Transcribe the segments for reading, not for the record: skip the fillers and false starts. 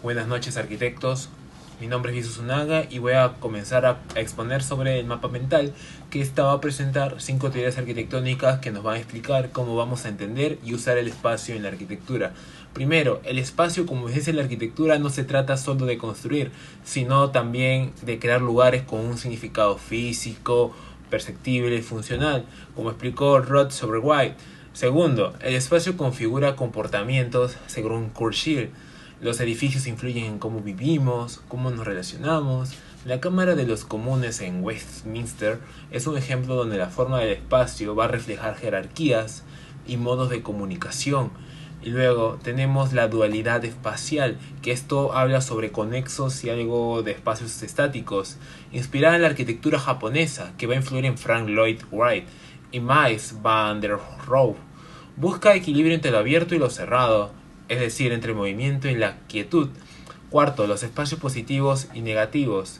Buenas noches, arquitectos. Mi nombre es Jesús Unaga y voy a comenzar a exponer sobre el mapa mental, que esta va a presentar 5 teorías arquitectónicas que nos van a explicar cómo vamos a entender y usar el espacio en la arquitectura. Primero, el espacio, como es en la arquitectura, no se trata solo de construir, sino también de crear lugares con un significado físico, perceptible y funcional, como explicó Rod sobre White. Segundo, el espacio configura comportamientos según Kurt Schiller. Los edificios influyen en cómo vivimos, cómo nos relacionamos. La Cámara de los Comunes en Westminster es un ejemplo donde la forma del espacio va a reflejar jerarquías y modos de comunicación. Y luego tenemos la dualidad espacial, que esto habla sobre conexos y algo de espacios estáticos, inspirada en la arquitectura japonesa, que va a influir en Frank Lloyd Wright y Mies van der Rohe. Busca equilibrio entre lo abierto y lo cerrado, es decir, entre el movimiento y la quietud. Cuarto, los espacios positivos y negativos.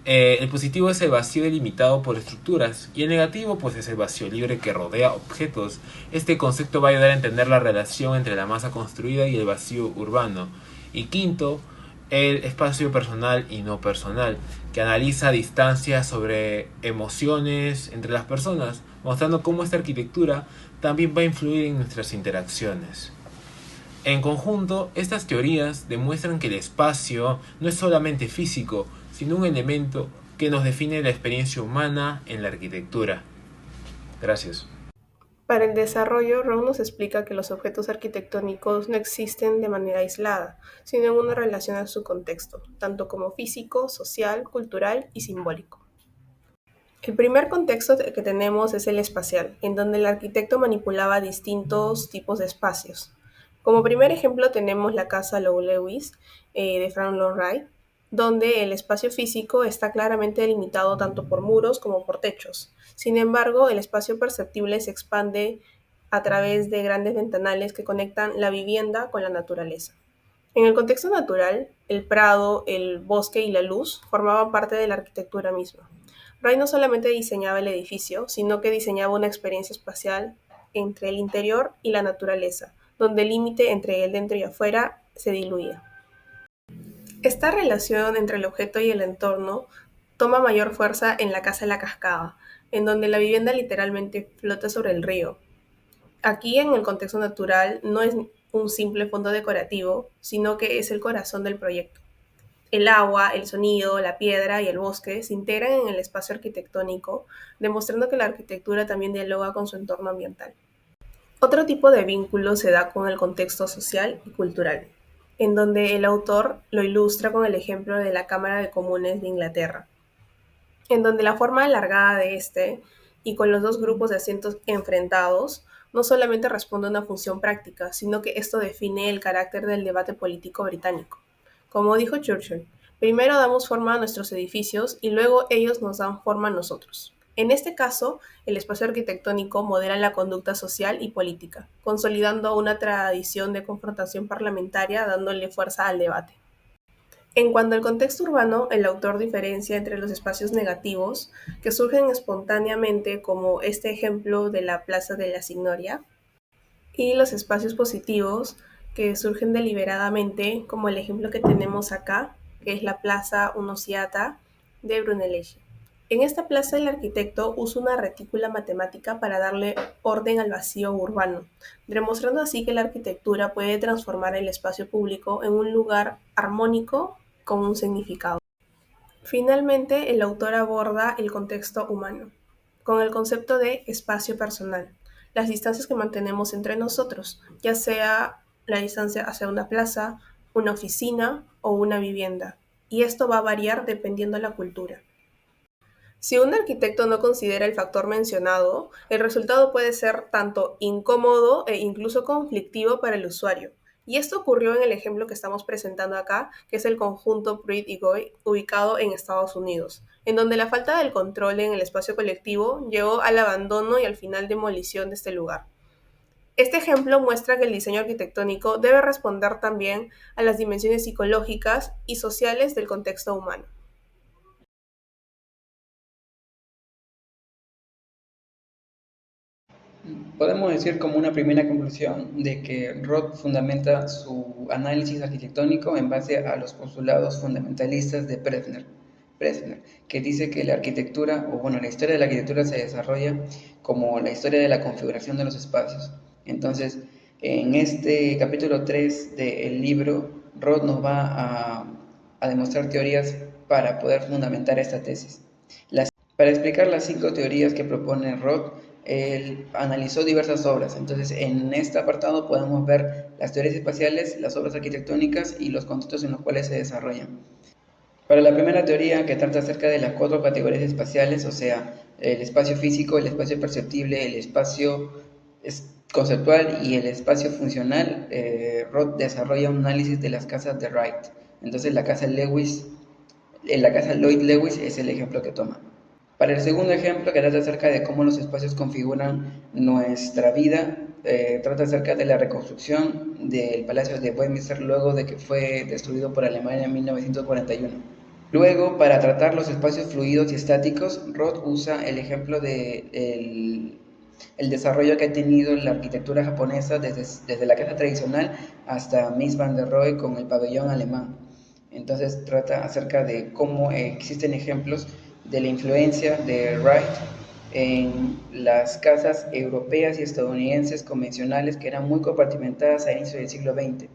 El positivo es el vacío delimitado por estructuras y el negativo pues es el vacío libre que rodea objetos. Este concepto va a ayudar a entender la relación entre la masa construida y el vacío urbano. Y quinto, el espacio personal y no personal, que analiza distancias sobre emociones entre las personas, mostrando cómo esta arquitectura también va a influir en nuestras interacciones. En conjunto, estas teorías demuestran que el espacio no es solamente físico, sino un elemento que nos define la experiencia humana en la arquitectura. Gracias. Para el desarrollo, Rowe nos explica que los objetos arquitectónicos no existen de manera aislada, sino en una relación a su contexto, tanto como físico, social, cultural y simbólico. El primer contexto que tenemos es el espacial, en donde el arquitecto manipulaba distintos tipos de espacios. Como primer ejemplo tenemos la casa Low Lewis de Frank Lloyd Wright, donde el espacio físico está claramente delimitado tanto por muros como por techos. Sin embargo, el espacio perceptible se expande a través de grandes ventanales que conectan la vivienda con la naturaleza. En el contexto natural, el prado, el bosque y la luz formaban parte de la arquitectura misma. Wright no solamente diseñaba el edificio, sino que diseñaba una experiencia espacial entre el interior y la naturaleza, donde el límite entre el dentro y afuera se diluía. Esta relación entre el objeto y el entorno toma mayor fuerza en la casa de la cascada, en donde la vivienda literalmente flota sobre el río. Aquí, en el contexto natural, no es un simple fondo decorativo, sino que es el corazón del proyecto. El agua, el sonido, la piedra y el bosque se integran en el espacio arquitectónico, demostrando que la arquitectura también dialoga con su entorno ambiental. Otro tipo de vínculo se da con el contexto social y cultural, en donde el autor lo ilustra con el ejemplo de la Cámara de Comunes de Inglaterra, en donde la forma alargada de este y con los dos grupos de asientos enfrentados no solamente responde a una función práctica, sino que esto define el carácter del debate político británico. Como dijo Churchill, primero damos forma a nuestros edificios y luego ellos nos dan forma a nosotros. En este caso, el espacio arquitectónico modela la conducta social y política, consolidando una tradición de confrontación parlamentaria dándole fuerza al debate. En cuanto al contexto urbano, el autor diferencia entre los espacios negativos, que surgen espontáneamente, como este ejemplo de la Plaza de la Signoria, y los espacios positivos, que surgen deliberadamente, como el ejemplo que tenemos acá, que es la Plaza Unosiata de Brunelleschi. En esta plaza el arquitecto usa una retícula matemática para darle orden al vacío urbano, demostrando así que la arquitectura puede transformar el espacio público en un lugar armónico con un significado. Finalmente, el autor aborda el contexto humano, con el concepto de espacio personal, las distancias que mantenemos entre nosotros, ya sea la distancia hacia una plaza, una oficina o una vivienda, y esto va a variar dependiendo de la cultura. Si un arquitecto no considera el factor mencionado, el resultado puede ser tanto incómodo e incluso conflictivo para el usuario. Y esto ocurrió en el ejemplo que estamos presentando acá, que es el conjunto Pruitt y Goy, ubicado en Estados Unidos, en donde la falta del control en el espacio colectivo llevó al abandono y al final demolición de este lugar. Este ejemplo muestra que el diseño arquitectónico debe responder también a las dimensiones psicológicas y sociales del contexto humano. Podemos decir como una primera conclusión de que Roth fundamenta su análisis arquitectónico en base a los postulados fundamentalistas de Bresner, que dice que la arquitectura, o bueno, la historia de la arquitectura se desarrolla como la historia de la configuración de los espacios. Entonces, en este capítulo 3 del libro, Roth nos va a demostrar teorías para poder fundamentar esta tesis. Para explicar las 5 teorías que propone Roth, él analizó diversas obras. Entonces, en este apartado podemos ver las teorías espaciales, las obras arquitectónicas y los contextos en los cuales se desarrollan. Para la primera teoría, que trata acerca de las 4 categorías espaciales, o sea, el espacio físico, el espacio perceptible, el espacio conceptual y el espacio funcional, Roth desarrolla un análisis de las casas de Wright. Entonces, la casa Lloyd Lewis es el ejemplo que toma. Para el segundo ejemplo, que trata acerca de cómo los espacios configuran nuestra vida, trata acerca de la reconstrucción del Palacio de Westminster luego de que fue destruido por Alemania en 1941. Luego, para tratar los espacios fluidos y estáticos, Roth usa el ejemplo de el desarrollo que ha tenido la arquitectura japonesa desde la casa tradicional hasta Mies van der Rohe con el pabellón alemán. Entonces trata acerca de cómo existen ejemplos de la influencia de Wright en las casas europeas y estadounidenses convencionales que eran muy compartimentadas a inicio del siglo XX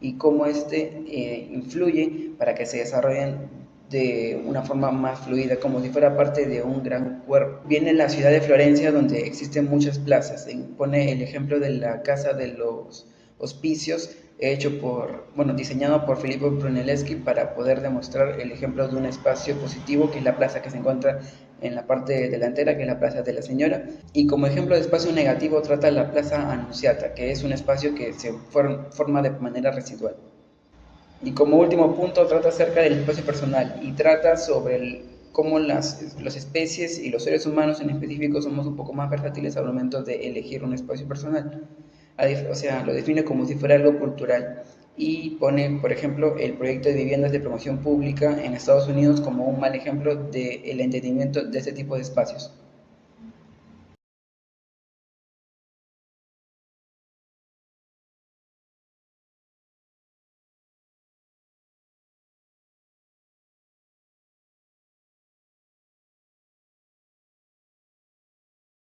y cómo influye para que se desarrollen de una forma más fluida, como si fuera parte de un gran cuerpo. Viene la ciudad de Florencia, donde existen muchas plazas. Pone el ejemplo de la Casa de los Hospicios, diseñado por Filippo Brunelleschi para poder demostrar el ejemplo de un espacio positivo, que es la plaza que se encuentra en la parte delantera, que es la Plaza de la Señora. Y como ejemplo de espacio negativo trata la Plaza Annunziata, que es un espacio que se forma de manera residual. Y como último punto trata acerca del espacio personal y trata sobre cómo las especies y los seres humanos en específico somos un poco más versátiles al momento de elegir un espacio personal. O sea, lo define como si fuera algo cultural y pone, por ejemplo, el proyecto de viviendas de promoción pública en Estados Unidos como un mal ejemplo del entendimiento de este tipo de espacios.